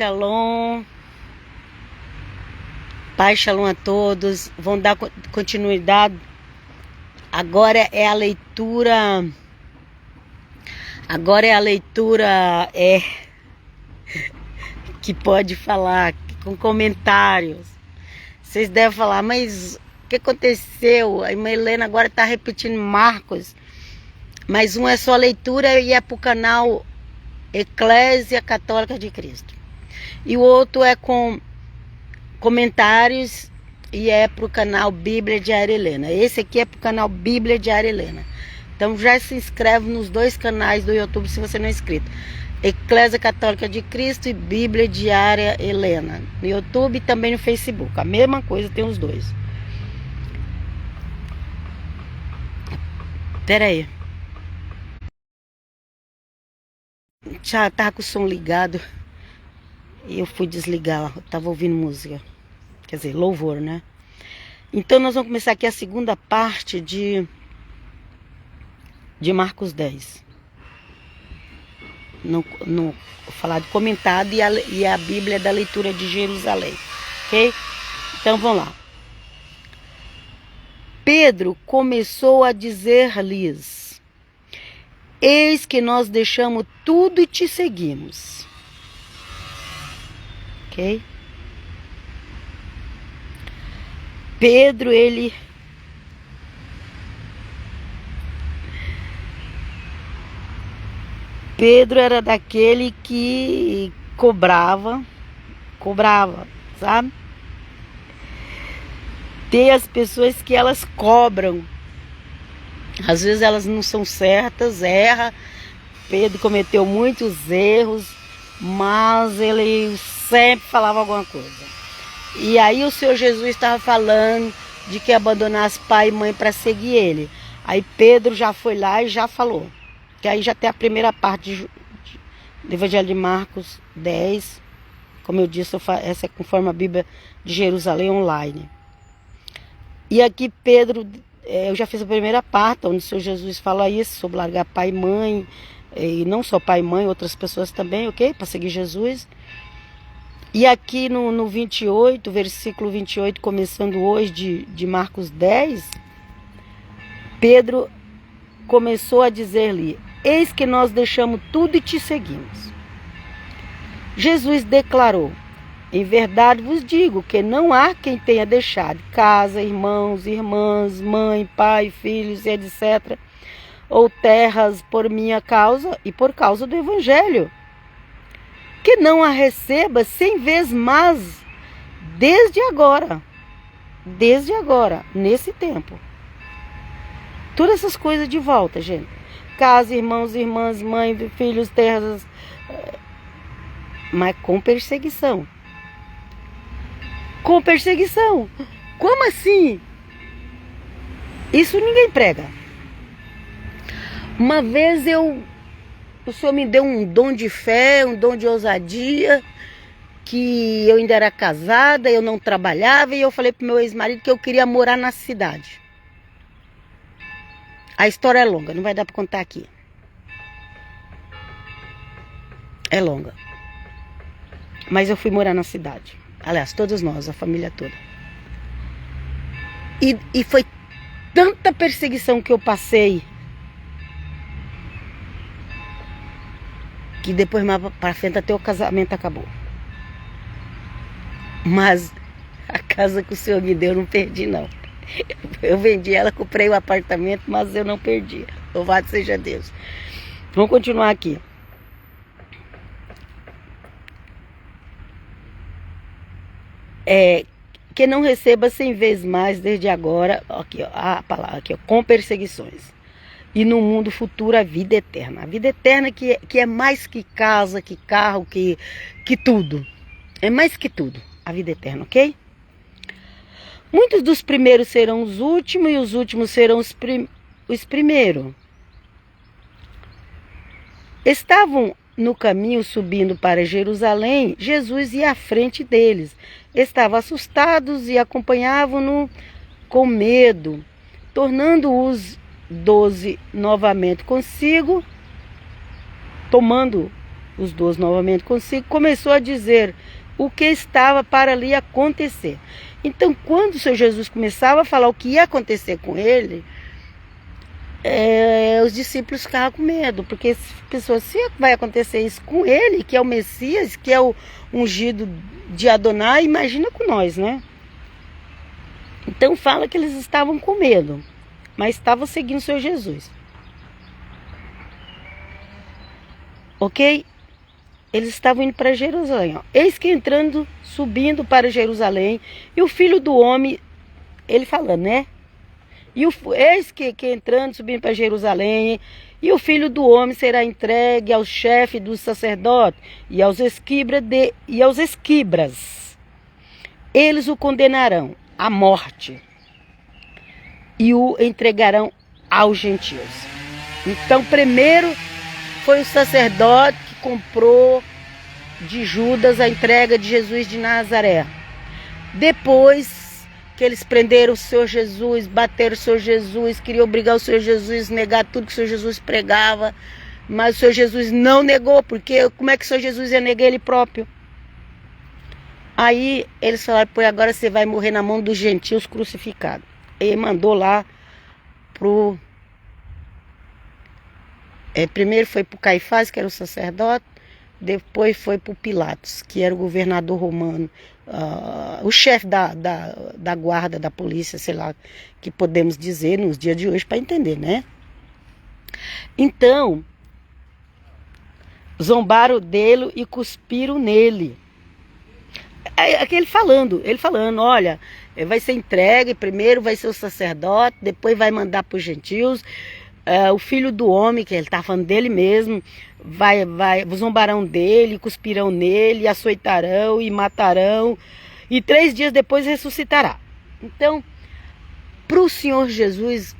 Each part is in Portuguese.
Shalom. Pai, Shalom a todos. Vão dar continuidade. Agora é a leitura. Que pode falar com comentários. Vocês devem falar, mas o que aconteceu? A irmã Helena agora está repetindo Marcos. Mas um é só leitura e é para o canal Eclésia Católica de Cristo. E o outro é com comentários e é para o canal Bíblia Diária Helena. Esse aqui é para o canal Bíblia Diária Helena. Então já se inscreve nos dois canais do YouTube se você não é inscrito. Eclésia Católica de Cristo e Bíblia Diária Helena. No YouTube e também no Facebook. A mesma coisa, tem os dois. Pera aí. Já tava com o som ligado e eu fui desligar, eu tava ouvindo música, quer dizer, louvor, né? Então nós vamos começar aqui a segunda parte de Marcos 10. No falar de comentado e a Bíblia da leitura de Jerusalém, ok? Então vamos lá. Pedro começou a dizer-lhes: eis que nós deixamos tudo e te seguimos. Ok? Pedro, Pedro era daquele que cobrava, sabe? Tem as pessoas que elas cobram. Às vezes elas não são certas, erra. Pedro cometeu muitos erros, mas ele sempre falava alguma coisa. E aí o Senhor Jesus estava falando de que abandonasse pai e mãe para seguir ele. Aí Pedro já foi lá e já falou. Que aí já tem a primeira parte do Evangelho de Marcos 10. Como eu disse, essa é conforme a Bíblia de Jerusalém online. E aqui Pedro... eu já fiz a primeira parte, onde o Senhor Jesus fala isso, sobre largar pai e mãe, e não só pai e mãe, outras pessoas também, ok? Para seguir Jesus. E aqui no 28, versículo 28, começando hoje de Marcos 10, Pedro começou a dizer-lhe: eis que nós deixamos tudo e te seguimos. Jesus declarou: em verdade vos digo que não há quem tenha deixado casa, irmãos, irmãs, mãe, pai, filhos, etc., ou terras por minha causa e por causa do Evangelho, que não a receba 100 vezes mais desde agora, nesse tempo. Todas essas coisas de volta, gente. Casa, irmãos, irmãs, mãe, filhos, terras, mas com perseguição. Com perseguição. Como assim? Isso ninguém prega. Uma vez o Senhor me deu um dom de fé, um dom de ousadia, que eu ainda era casada, eu não trabalhava, e eu falei pro meu ex-marido que eu queria morar na cidade. A história é longa, não vai dar para contar aqui. É longa. Mas eu fui morar na cidade. Aliás, todos nós, a família toda. E foi tanta perseguição que eu passei, que depois mais para frente até o casamento acabou. Mas a casa que o Senhor me deu eu não perdi, não. Eu vendi ela, comprei o apartamento, mas eu não perdi. Louvado seja Deus. Vamos continuar aqui. Que não receba 100 vezes mais desde agora, aqui, ó, a palavra aqui, ó, com perseguições. E no mundo futuro a vida eterna. A vida eterna que é mais que casa, que carro, que tudo. É mais que tudo, a vida eterna, ok? Muitos dos primeiros serão os últimos e os últimos serão os primeiros. Estavam no caminho subindo para Jerusalém, Jesus ia à frente deles. Estavam assustados e acompanhavam-no com medo, tornando-os 12 novamente consigo, tomando os 12 novamente consigo, começou a dizer o que estava para ali acontecer. Então, quando o Senhor Jesus começava a falar o que ia acontecer com ele, os discípulos ficavam com medo, porque se vai acontecer isso com ele, que é o Messias, que é o ungido de Adonai, imagina com nós, né? Então fala que eles estavam com medo, mas estavam seguindo o Senhor Jesus. Ok? Eles estavam indo para Jerusalém. Ó. Eis que entrando, subindo para Jerusalém, e o Filho do Homem, ele falando, né? Eis que entrando, subindo para Jerusalém, e o Filho do Homem será entregue ao chefe dos sacerdotes e aos esquibras. Eles o condenarão à morte e o entregarão aos gentios. Então, primeiro foi o sacerdote que comprou de Judas a entrega de Jesus de Nazaré. Depois que eles prenderam o Senhor Jesus, bateram o Senhor Jesus, queriam obrigar o Senhor Jesus a negar tudo que o Senhor Jesus pregava, mas o Senhor Jesus não negou, porque como é que o Senhor Jesus ia negar ele próprio? Aí eles falaram, pô, agora você vai morrer na mão dos gentios crucificados. Ele mandou lá primeiro foi para o Caifás, que era o sacerdote, depois foi para o Pilatos, que era o governador romano, o chefe da guarda, da polícia, sei lá, que podemos dizer nos dias de hoje para entender, né? Então, zombaram dele e cuspiram nele. Ele falando, olha, vai ser entregue, primeiro vai ser o sacerdote, depois vai mandar para os gentios, o Filho do Homem, que ele está falando dele mesmo, zombarão dele, cuspirão nele, açoitarão e matarão, e 3 dias depois ressuscitará. Então, para o Senhor Jesus,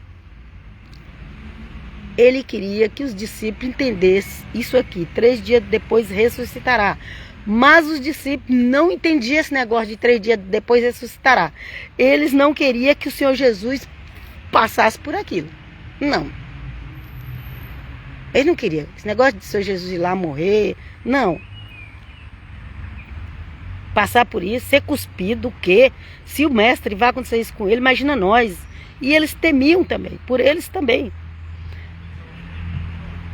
ele queria que os discípulos entendessem isso aqui, 3 dias depois ressuscitará. Mas os discípulos não entendiam esse negócio de 3 dias depois ressuscitará. Eles não queriam que o Senhor Jesus passasse por aquilo. Não. Eles não queriam. Esse negócio de o Senhor Jesus ir lá morrer. Não. Passar por isso, ser cuspido, o quê? Se o mestre vai acontecer isso com ele, imagina nós. E eles temiam também, por eles também.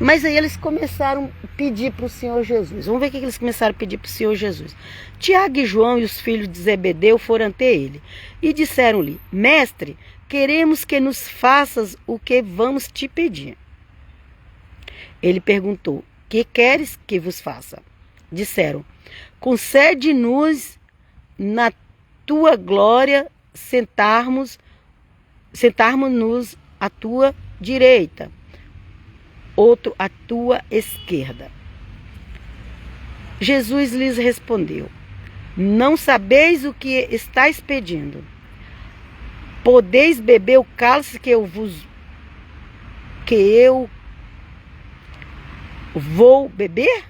Mas aí eles começaram a pedir para o Senhor Jesus. Vamos ver o que eles começaram a pedir para o Senhor Jesus. Tiago e João e os filhos de Zebedeu foram ante ele e disseram-lhe, mestre, queremos que nos faças o que vamos te pedir. Ele perguntou, que queres que vos faça? Disseram, concede-nos na tua glória sentarmos-nos à tua direita, outro à tua esquerda. Jesus lhes respondeu, não sabeis o que estáis pedindo. Podeis beber o cálice que eu vou beber?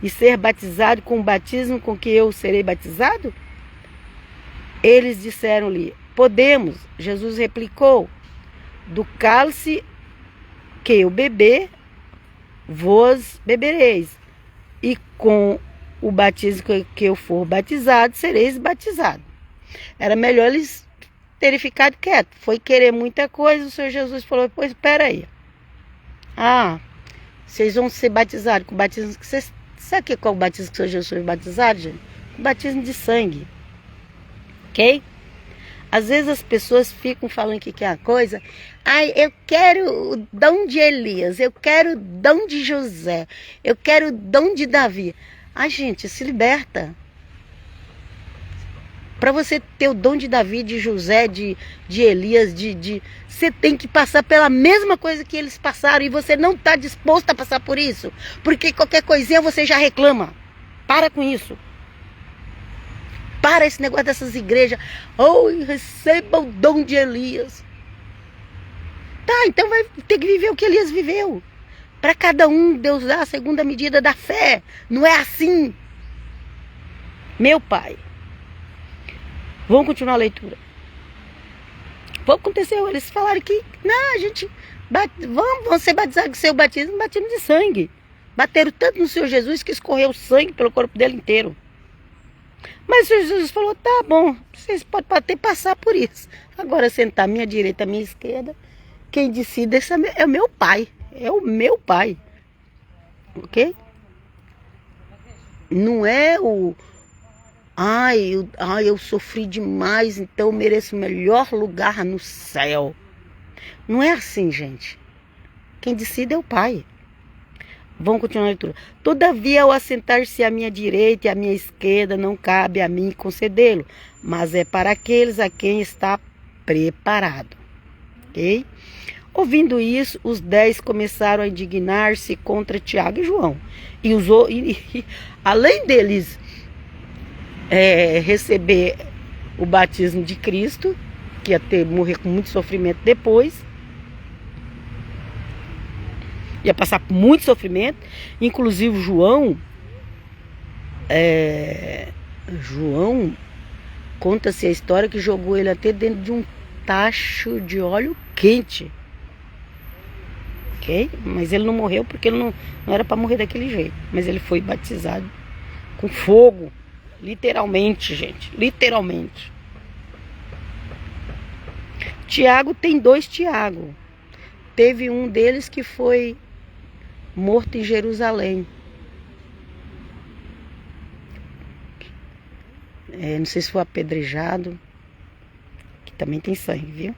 E ser batizado com o batismo com que eu serei batizado? Eles disseram-lhe, podemos. Jesus replicou, do cálice que eu beber, vos bebereis, e com o batismo que eu for batizado, sereis batizados. Era melhor eles terem ficado quietos. Foi querer muita coisa, o Senhor Jesus falou, pois espera aí. Vocês vão ser batizados com o batismo que vocês... Sabe qual é o batismo que o Senhor Jesus foi batizado, gente? O batismo de sangue. Ok? Às vezes as pessoas ficam falando que quer uma coisa. Eu quero o dom de Elias, eu quero o dom de José, eu quero o dom de Davi. Gente, se liberta. Para você ter o dom de Davi, de José, de Elias, você tem que passar pela mesma coisa que eles passaram e você não está disposto a passar por isso. Porque qualquer coisinha você já reclama. Para com isso. Para esse negócio dessas igrejas. Receba o dom de Elias. Tá, então vai ter que viver o que Elias viveu. Para cada um, Deus dá a segunda medida da fé. Não é assim. Meu pai. Vamos continuar a leitura. O que aconteceu? Eles falaram que, não, vamos ser batizados com seu batismo de sangue. Bateram tanto no Senhor Jesus que escorreu sangue pelo corpo dele inteiro. Mas o Senhor Jesus falou, tá bom, vocês podem até passar por isso. Agora sentar à minha direita, à minha esquerda, quem decide é o meu pai. É o meu pai. Ok? Não é o... eu sofri demais, então eu mereço o melhor lugar no céu. Não é assim, gente. Quem decide é o pai. Vamos continuar a leitura. Todavia, ao assentar-se à minha direita e à minha esquerda, não cabe a mim concedê-lo, mas é para aqueles a quem está preparado. Ok? Ouvindo isso, os 10 começaram a indignar-se contra Tiago e João. E além deles receber o batismo de Cristo, que ia morrer com muito sofrimento depois, ia passar por muito sofrimento, inclusive João, conta-se a história que jogou ele até dentro de um tacho de óleo quente. Ok? Mas ele não morreu porque ele não era para morrer daquele jeito. Mas ele foi batizado com fogo. Literalmente, gente. Literalmente. Tiago tem 2 Tiago. Teve um deles que foi morto em Jerusalém. Não sei se foi apedrejado. Que também tem sangue, viu?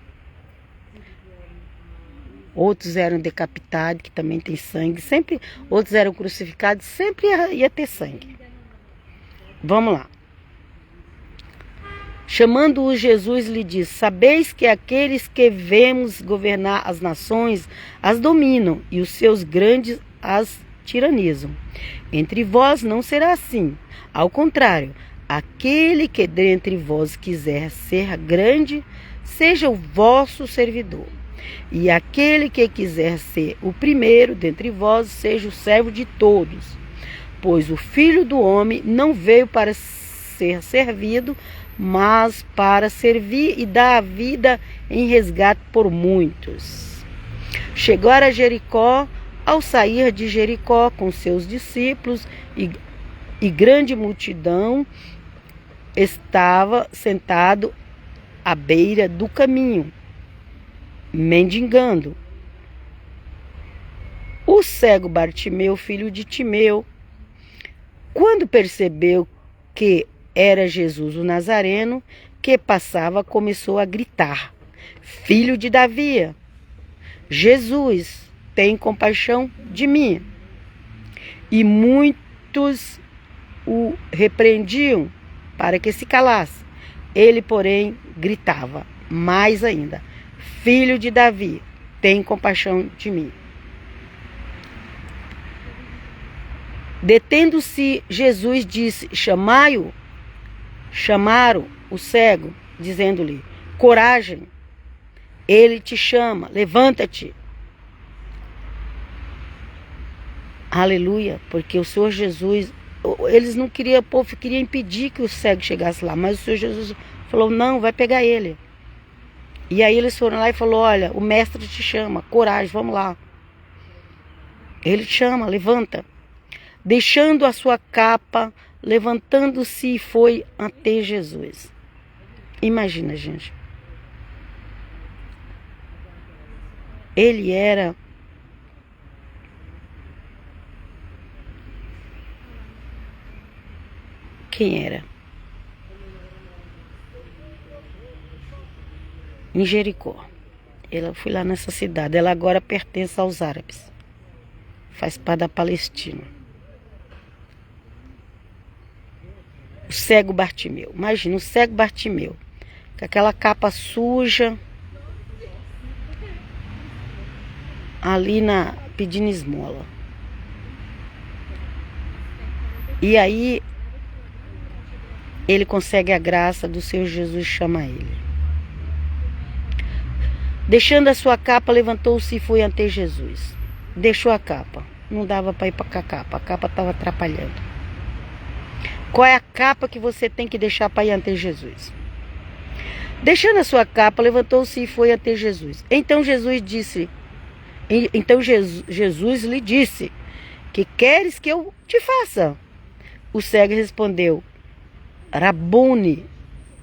Outros eram decapitados, que também tem sangue. Sempre, outros eram crucificados, sempre ia ter sangue. Vamos lá. Chamando-o, Jesus lhe disse: sabeis que aqueles que vemos governar as nações as dominam, e os seus grandes as tiranizam. Entre vós não será assim. Ao contrário, aquele que dentre vós quiser ser grande, seja o vosso servidor. E aquele que quiser ser o primeiro dentre vós, seja o servo de todos. Pois o Filho do Homem não veio para ser servido, mas para servir e dar a vida em resgate por muitos. Chegaram a Jericó. Ao sair de Jericó com seus discípulos e grande multidão, estava sentado à beira do caminho, mendigando. O cego Bartimeu, filho de Timeu, quando percebeu que era Jesus o Nazareno que passava, começou a gritar: Filho de Davi, Jesus, tem compaixão de mim. E muitos o repreendiam para que se calasse. Ele, porém, gritava mais ainda: Filho de Davi, tem compaixão de mim. Detendo-se, Jesus disse: chamai-o. Chamaram o cego, dizendo-lhe: coragem, ele te chama, levanta-te. Aleluia, porque o Senhor Jesus, eles não queriam, o povo queria impedir que o cego chegasse lá, mas o Senhor Jesus falou: não, vai pegar ele. E aí eles foram lá e falou: olha, o mestre te chama, coragem, vamos lá. Ele te chama, levanta. Deixando a sua capa, levantando-se, foi até Jesus. Imagina, gente. Ele era quem era? Em Jericó. Ela foi lá nessa cidade. Ela agora pertence aos árabes. Faz parte da Palestina. O cego Bartimeu. Imagina, o cego Bartimeu. Com aquela capa suja. Ali pedindo esmola. E aí ele consegue a graça do Senhor Jesus, chama ele. Deixando a sua capa, levantou-se e foi ante Jesus. Deixou a capa. Não dava para ir para a capa estava atrapalhando. Qual é a capa que você tem que deixar para ir ante Jesus? Deixando a sua capa, levantou-se e foi ante Jesus. Então Jesus lhe disse: Que queres que eu te faça? O cego respondeu: Rabone,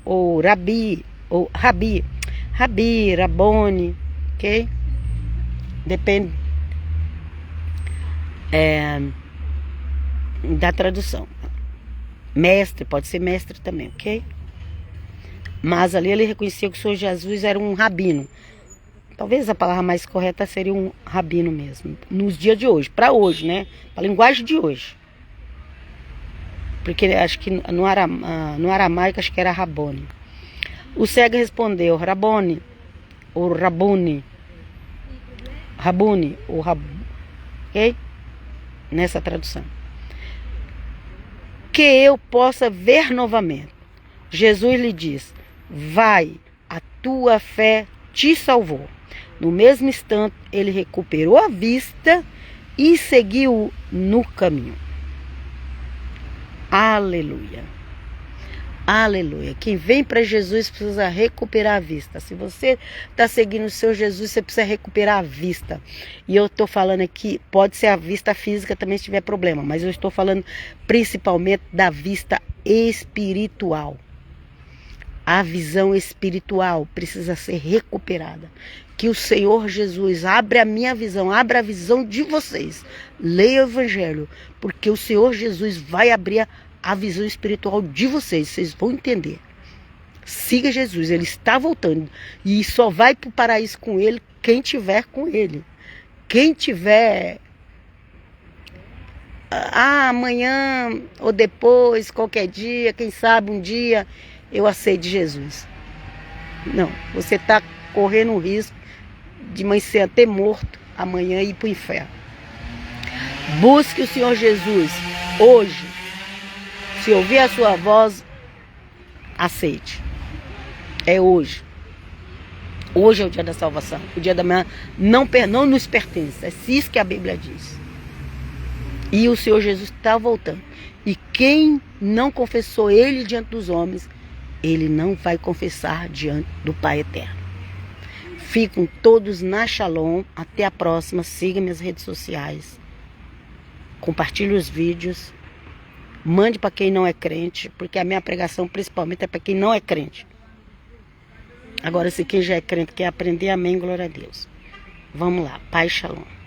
ou Rabi, ou Rabi, Rabi, Rabone, ok? Depende da tradução. Mestre, pode ser mestre também, ok? Mas ali ele reconhecia que o Senhor Jesus era um rabino. Talvez a palavra mais correta seria um rabino mesmo, nos dias de hoje, para hoje, né? Para a linguagem de hoje. Porque acho que no aramaico acho que era Rabone. O cego respondeu: Rabone, ou Rabuni, Rabuni, ou ok? Nessa tradução. Que eu possa ver novamente. Jesus lhe diz: vai, a tua fé te salvou. No mesmo instante, ele recuperou a vista e seguiu no caminho. Aleluia. Aleluia. Quem vem para Jesus precisa recuperar a vista. Se você está seguindo o seu Jesus, você precisa recuperar a vista. E eu estou falando aqui, pode ser a vista física também se tiver problema, mas eu estou falando principalmente da vista espiritual. A visão espiritual precisa ser recuperada. Que o Senhor Jesus abra a minha visão, abra a visão de vocês. Leia o Evangelho, porque o Senhor Jesus vai abrir a visão espiritual de vocês. Vocês vão entender. Siga Jesus, Ele está voltando. E só vai para o paraíso com Ele quem tiver com Ele. Quem tiver amanhã ou depois, qualquer dia, quem sabe um dia eu aceito Jesus. Não, você está correndo o risco de mãe ser até morto amanhã e ir para o inferno. Busque o Senhor Jesus hoje. Se ouvir a sua voz, aceite. É hoje. Hoje é o dia da salvação. O dia da manhã não nos pertence. É isso que a Bíblia diz. E o Senhor Jesus está voltando. E quem não confessou Ele diante dos homens, Ele não vai confessar diante do Pai Eterno. Ficam todos na Shalom. Até a próxima. Siga minhas redes sociais. Compartilhe os vídeos. Mande para quem não é crente. Porque a minha pregação principalmente é para quem não é crente. Agora, se quem já é crente quer aprender, amém, glória a Deus. Vamos lá. Pai Shalom.